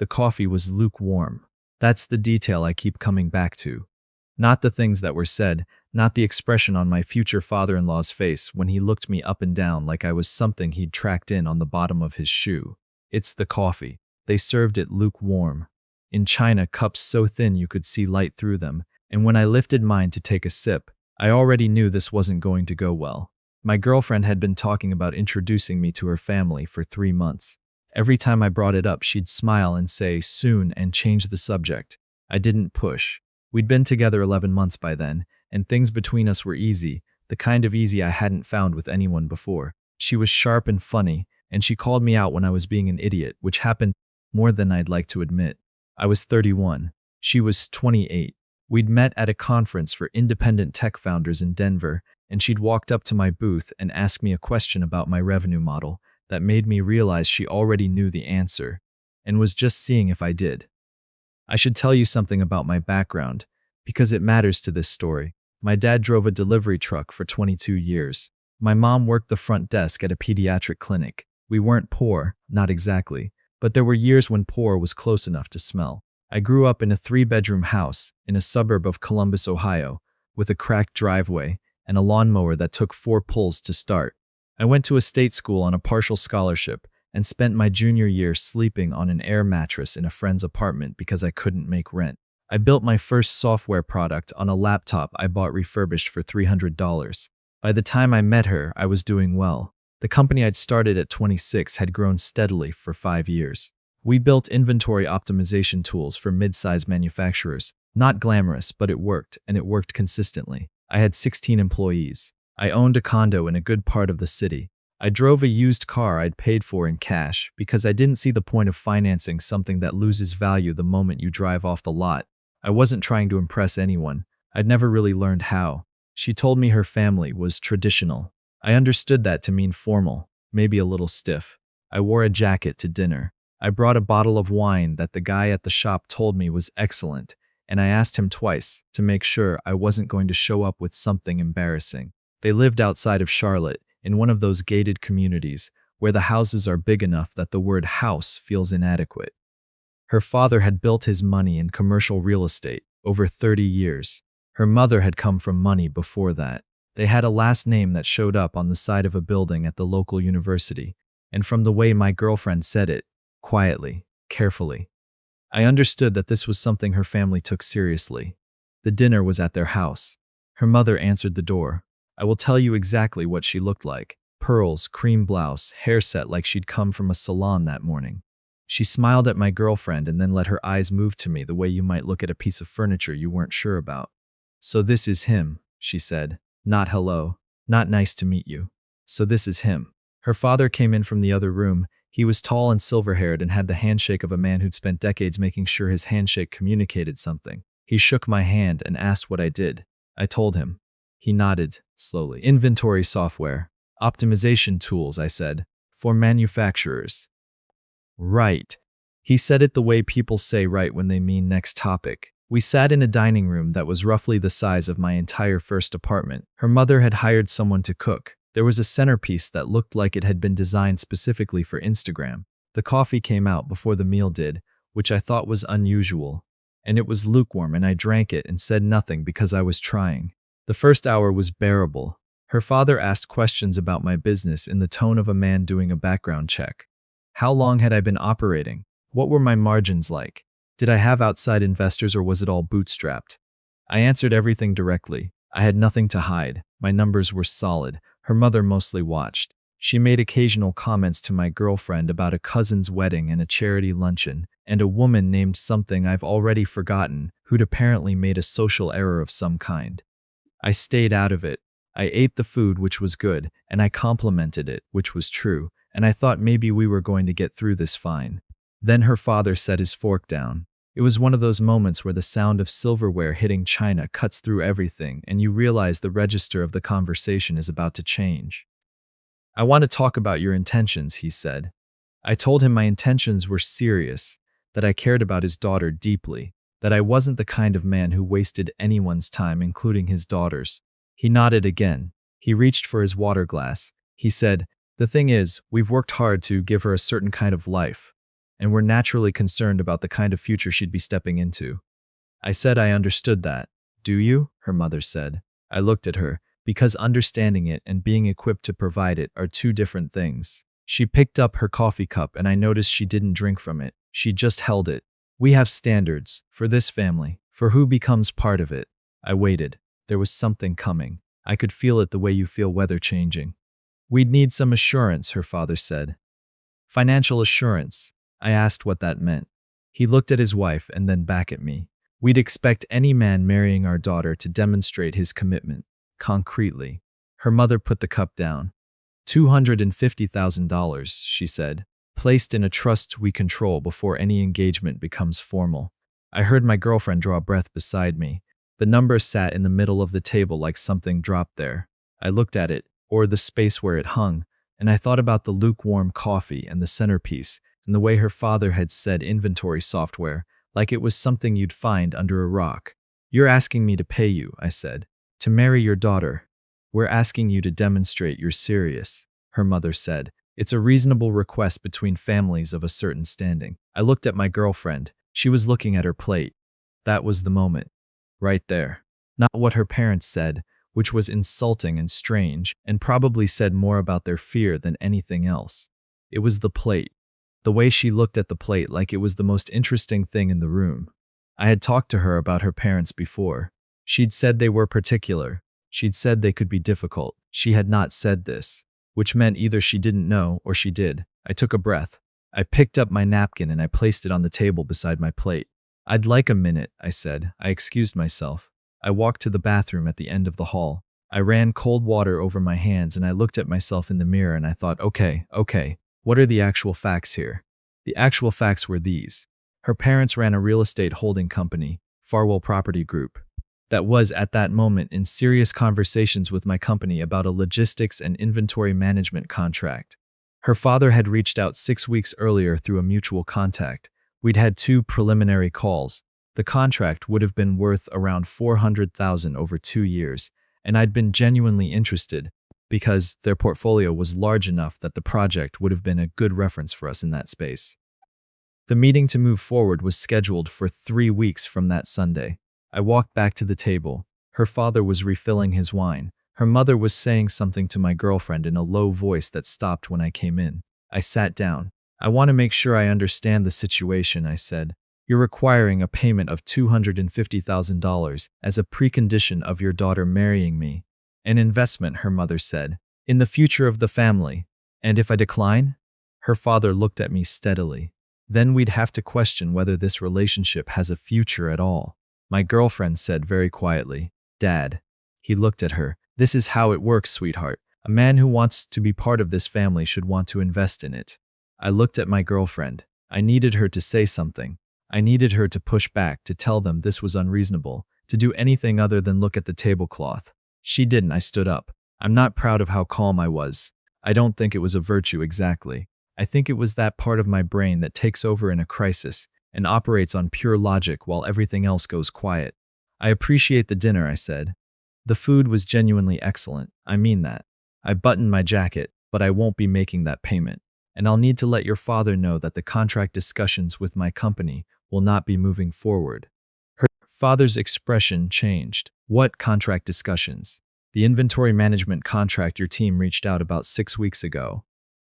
The coffee was lukewarm. That's the detail I keep coming back to. Not the things that were said, not the expression on my future father-in-law's face when he looked me up and down like I was something he'd tracked in on the bottom of his shoe. It's the coffee. They served it lukewarm. In China, cups so thin you could see light through them, and when I lifted mine to take a sip, I already knew this wasn't going to go well. My girlfriend had been talking about introducing me to her family for 3 months. Every time I brought it up, she'd smile and say, "Soon," and change the subject. I didn't push. We'd been together 11 months by then, and things between us were easy, the kind of easy I hadn't found with anyone before. She was sharp and funny, and she called me out when I was being an idiot, which happened more than I'd like to admit. I was 31. She was 28. We'd met at a conference for independent tech founders in Denver, and she'd walked up to my booth and asked me a question about my revenue model that made me realize she already knew the answer and was just seeing if I did. I should tell you something about my background, because it matters to this story. My dad drove a delivery truck for 22 years. My mom worked the front desk at a pediatric clinic. We weren't poor, not exactly, but there were years when poor was close enough to smell. I grew up in a 3-bedroom house in a suburb of Columbus, Ohio, with a cracked driveway and a lawnmower that took 4 pulls to start. I went to a state school on a partial scholarship and spent my junior year sleeping on an air mattress in a friend's apartment because I couldn't make rent. I built my first software product on a laptop I bought refurbished for $300. By the time I met her, I was doing well. The company I'd started at 26 had grown steadily for 5 years. We built inventory optimization tools for mid-size manufacturers. Not glamorous, but it worked, and it worked consistently. I had 16 employees. I owned a condo in a good part of the city. I drove a used car I'd paid for in cash because I didn't see the point of financing something that loses value the moment you drive off the lot. I wasn't trying to impress anyone. I'd never really learned how. She told me her family was traditional. I understood that to mean formal, maybe a little stiff. I wore a jacket to dinner. I brought a bottle of wine that the guy at the shop told me was excellent, and I asked him twice to make sure I wasn't going to show up with something embarrassing. They lived outside of Charlotte, in one of those gated communities where the houses are big enough that the word house feels inadequate. Her father had built his money in commercial real estate over 30 years. Her mother had come from money before that. They had a last name that showed up on the side of a building at the local university, and from the way my girlfriend said it, quietly, carefully, I understood that this was something her family took seriously. The dinner was at their house. Her mother answered the door. I will tell you exactly what she looked like. Pearls, cream blouse, hair set like she'd come from a salon that morning. She smiled at my girlfriend and then let her eyes move to me the way you might look at a piece of furniture you weren't sure about. "So this is him," she said. "Not hello, not nice to meet you. So this is him." Her father came in from the other room. He was tall and silver-haired and had the handshake of a man who'd spent decades making sure his handshake communicated something. He shook my hand and asked what I did. I told him. He nodded, slowly. "Inventory software. Optimization tools," I said. "For manufacturers." "Right." He said it the way people say right when they mean next topic. We sat in a dining room that was roughly the size of my entire first apartment. Her mother had hired someone to cook. There was a centerpiece that looked like it had been designed specifically for Instagram. The coffee came out before the meal did, which I thought was unusual. And it was lukewarm, and I drank it and said nothing because I was trying. The first hour was bearable. Her father asked questions about my business in the tone of a man doing a background check. How long had I been operating? What were my margins like? Did I have outside investors or was it all bootstrapped? I answered everything directly. I had nothing to hide. My numbers were solid. Her mother mostly watched. She made occasional comments to my girlfriend about a cousin's wedding and a charity luncheon, and a woman named something I've already forgotten who'd apparently made a social error of some kind. I stayed out of it. I ate the food, which was good, and I complimented it, which was true, and I thought maybe we were going to get through this fine. Then her father set his fork down. It was one of those moments where the sound of silverware hitting china cuts through everything and you realize the register of the conversation is about to change. "I want to talk about your intentions," he said. I told him my intentions were serious, that I cared about his daughter deeply, that I wasn't the kind of man who wasted anyone's time, including his daughter's. He nodded again. He reached for his water glass. He said, "The thing is, we've worked hard to give her a certain kind of life, and were naturally concerned about the kind of future she'd be stepping into. I said I understood that. Do you? Her mother said. I looked at her, because understanding it and being equipped to provide it are two different things. She picked up her coffee cup and I noticed she didn't drink from it. She just held it. We have standards, for this family, for who becomes part of it. I waited. There was something coming. I could feel it the way you feel weather changing. We'd need some assurance, her father said. Financial assurance. I asked what that meant. He looked at his wife and then back at me. We'd expect any man marrying our daughter to demonstrate his commitment, concretely. Her mother put the cup down. $250,000, she said, placed in a trust we control before any engagement becomes formal. I heard my girlfriend draw a breath beside me. The number sat in the middle of the table like something dropped there. I looked at it, or the space where it hung, and I thought about the lukewarm coffee and the centerpiece, and the way her father had said inventory software, like it was something you'd find under a rock. You're asking me to pay you, I said, to marry your daughter. We're asking you to demonstrate you're serious, her mother said. It's a reasonable request between families of a certain standing. I looked at my girlfriend. She was looking at her plate. That was the moment. Right there. Not what her parents said, which was insulting and strange, and probably said more about their fear than anything else. It was the plate. The way she looked at the plate like it was the most interesting thing in the room. I had talked to her about her parents before. She'd said they were particular. She'd said they could be difficult. She had not said this, which meant either she didn't know or she did. I took a breath. I picked up my napkin and I placed it on the table beside my plate. I'd like a minute, I said. I excused myself. I walked to the bathroom at the end of the hall. I ran cold water over my hands and I looked at myself in the mirror and I thought, okay, what are the actual facts here? The actual facts were these. Her parents ran a real estate holding company, Farwell Property Group, that was at that moment in serious conversations with my company about a logistics and inventory management contract. Her father had reached out 6 weeks earlier through a mutual contact. We'd had 2 preliminary calls. The contract would have been worth around $400,000 over 2 years, and I'd been genuinely interested because their portfolio was large enough that the project would have been a good reference for us in that space. The meeting to move forward was scheduled for 3 weeks from that Sunday. I walked back to the table. Her father was refilling his wine. Her mother was saying something to my girlfriend in a low voice that stopped when I came in. I sat down. I want to make sure I understand the situation, I said. You're requiring a payment of $250,000 as a precondition of your daughter marrying me. An investment, her mother said, in the future of the family. And if I decline? Her father looked at me steadily. Then we'd have to question whether this relationship has a future at all. My girlfriend said very quietly, Dad. He looked at her. This is how it works, sweetheart. A man who wants to be part of this family should want to invest in it. I looked at my girlfriend. I needed her to say something. I needed her to push back, to tell them this was unreasonable, to do anything other than look at the tablecloth. She didn't. I stood up. I'm not proud of how calm I was. I don't think it was a virtue exactly. I think it was that part of my brain that takes over in a crisis and operates on pure logic while everything else goes quiet. I appreciate the dinner, I said. The food was genuinely excellent. I mean that. I buttoned my jacket, but I won't be making that payment. And I'll need to let your father know that the contract discussions with my company will not be moving forward. Her father's expression changed. What contract discussions? The inventory management contract your team reached out about 6 weeks ago.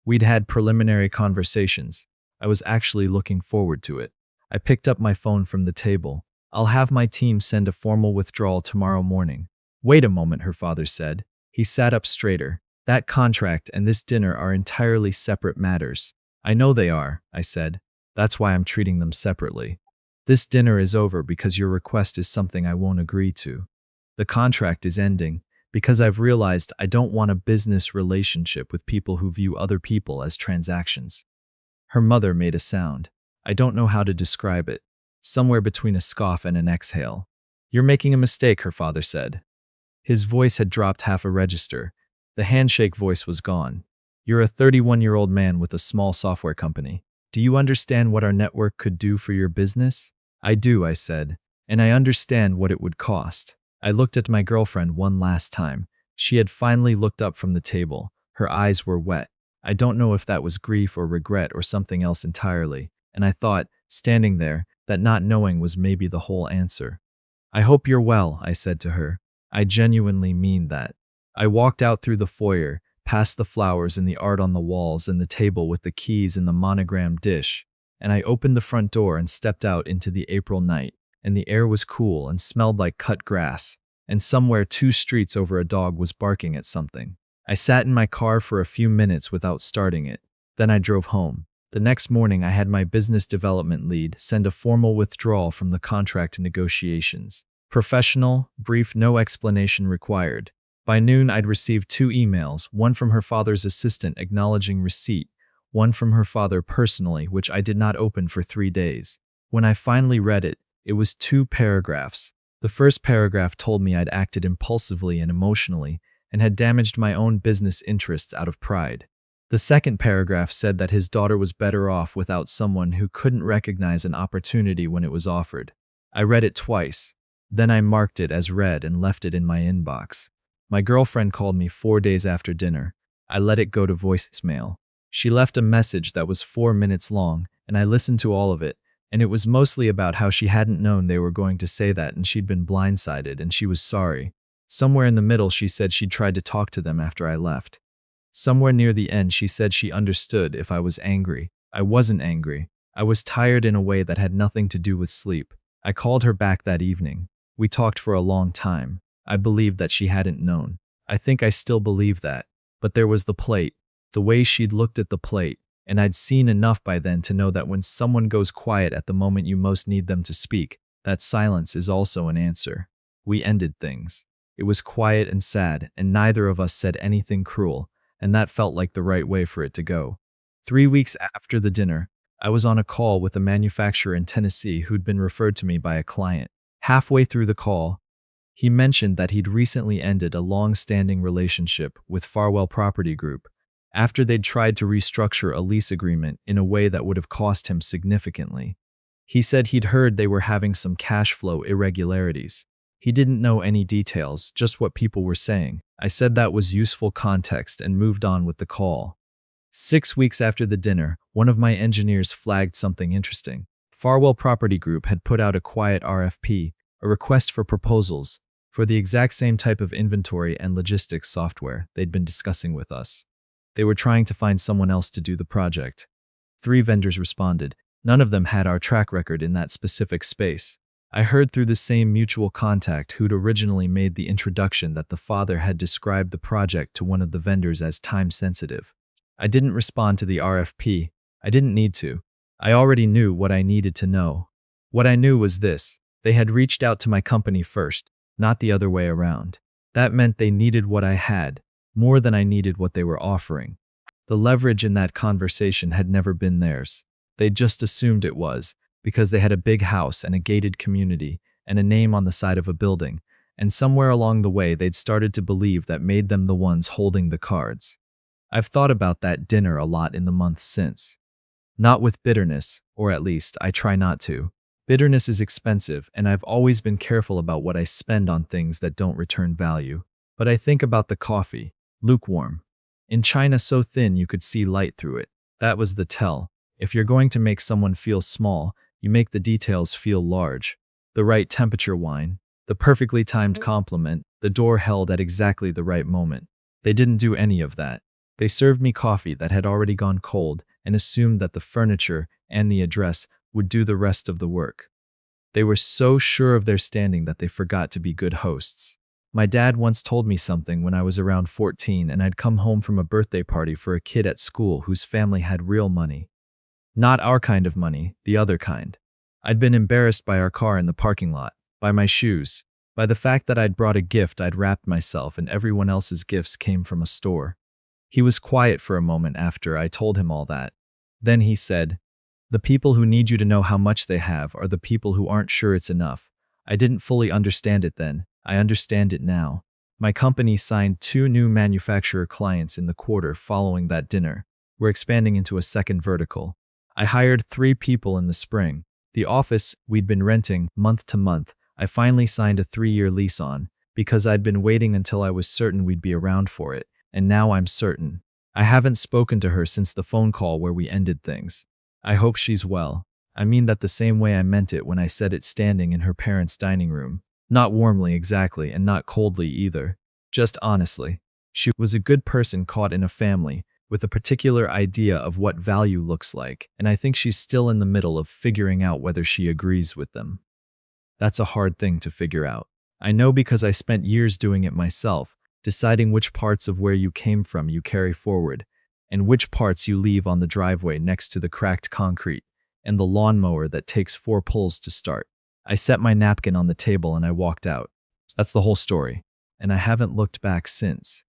We'd had preliminary conversations. I was actually looking forward to it. I picked up my phone from the table. I'll have my team send a formal withdrawal tomorrow morning. Wait a moment, her father said. He sat up straighter. That contract and this dinner are entirely separate matters. I know they are, I said. That's why I'm treating them separately. This dinner is over because your request is something I won't agree to. The contract is ending because I've realized I don't want a business relationship with people who view other people as transactions. Her mother made a sound. I don't know how to describe it. Somewhere between a scoff and an exhale. You're making a mistake, her father said. His voice had dropped half a register. The handshake voice was gone. You're a 31-year-old man with a small software company. Do you understand what our network could do for your business? I do, I said, and I understand what it would cost. I looked at my girlfriend one last time. She had finally looked up from the table. Her eyes were wet. I don't know if that was grief or regret or something else entirely. and I thought, standing there, that not knowing was maybe the whole answer. I hope you're well, I said to her. I genuinely mean that. I walked out through the foyer, past the flowers and the art on the walls and the table with the keys and the monogrammed dish, and I opened the front door and stepped out into the April night, and the air was cool and smelled like cut grass, and somewhere 2 streets over a dog was barking at something. I sat in my car for a few minutes without starting it. Then I drove home. The next morning, I had my business development lead send a formal withdrawal from the contract negotiations. Professional, brief, no explanation required. By noon, I'd received 2 emails, one from her father's assistant acknowledging receipt, one from her father personally, which I did not open for 3 days. When I finally read it, it was 2 paragraphs. The first paragraph told me I'd acted impulsively and emotionally and had damaged my own business interests out of pride. The second paragraph said that his daughter was better off without someone who couldn't recognize an opportunity when it was offered. I read it twice. Then I marked it as read and left it in my inbox. My girlfriend called me 4 days after dinner. I let it go to voicemail. She left a message that was 4 minutes long, and I listened to all of it, and it was mostly about how she hadn't known they were going to say that and she'd been blindsided and she was sorry. Somewhere in the middle, she said she'd tried to talk to them after I left. Somewhere near the end, she said she understood if I was angry. I wasn't angry. I was tired in a way that had nothing to do with sleep. I called her back that evening. We talked for a long time. I believed that she hadn't known. I think I still believe that. But there was the plate, the way she'd looked at the plate, and I'd seen enough by then to know that when someone goes quiet at the moment you most need them to speak, that silence is also an answer. We ended things. It was quiet and sad, and neither of us said anything cruel, and that felt like the right way for it to go. 3 weeks after the dinner, I was on a call with a manufacturer in Tennessee who'd been referred to me by a client. Halfway through the call, he mentioned that he'd recently ended a long-standing relationship with Farwell Property Group after they'd tried to restructure a lease agreement in a way that would have cost him significantly. He said he'd heard they were having some cash flow irregularities. He didn't know any details, just what people were saying. I said that was useful context and moved on with the call. 6 weeks after the dinner, one of my engineers flagged something interesting. Farwell Property Group had put out a quiet RFP, a request for proposals, for the exact same type of inventory and logistics software they'd been discussing with us. They were trying to find someone else to do the project. 3 vendors responded. None of them had our track record in that specific space. I heard through the same mutual contact who'd originally made the introduction that the father had described the project to one of the vendors as time-sensitive. I didn't respond to the RFP. I didn't need to. I already knew what I needed to know. What I knew was this: they had reached out to my company first, not the other way around. That meant they needed what I had, more than I needed what they were offering. The leverage in that conversation had never been theirs. They'd just assumed it was, because they had a big house and a gated community and a name on the side of a building, and somewhere along the way they'd started to believe that made them the ones holding the cards. I've thought about that dinner a lot in the months since. Not with bitterness, or at least I try not to. Bitterness is expensive, and I've always been careful about what I spend on things that don't return value. But I think about the coffee, lukewarm. In China so thin you could see light through it. That was the tell. If you're going to make someone feel small, you make the details feel large. The right temperature wine, the perfectly timed compliment, the door held at exactly the right moment. They didn't do any of that. They served me coffee that had already gone cold and assumed that the furniture and the address would do the rest of the work. They were so sure of their standing that they forgot to be good hosts. My dad once told me something when I was around 14 and I'd come home from a birthday party for a kid at school whose family had real money. Not our kind of money, the other kind. I'd been embarrassed by our car in the parking lot, by my shoes, by the fact that I'd brought a gift I'd wrapped myself and everyone else's gifts came from a store. He was quiet for a moment after I told him all that. Then he said, "The people who need you to know how much they have are the people who aren't sure it's enough." I didn't fully understand it then. I understand it now. My company signed 2 new manufacturer clients in the quarter following that dinner. We're expanding into a second vertical. I hired 3 people in the spring. The office we'd been renting month to month, I finally signed a 3-year lease on, because I'd been waiting until I was certain we'd be around for it, and now I'm certain. I haven't spoken to her since the phone call where we ended things. I hope she's well. I mean that the same way I meant it when I said it standing in her parents' dining room. Not warmly exactly, and not coldly either. Just honestly. She was a good person caught in a family with a particular idea of what value looks like, and I think she's still in the middle of figuring out whether she agrees with them. That's a hard thing to figure out. I know because I spent years doing it myself, deciding which parts of where you came from you carry forward, and which parts you leave on the driveway next to the cracked concrete and the lawnmower that takes 4 pulls to start. I set my napkin on the table and I walked out. That's the whole story, and I haven't looked back since.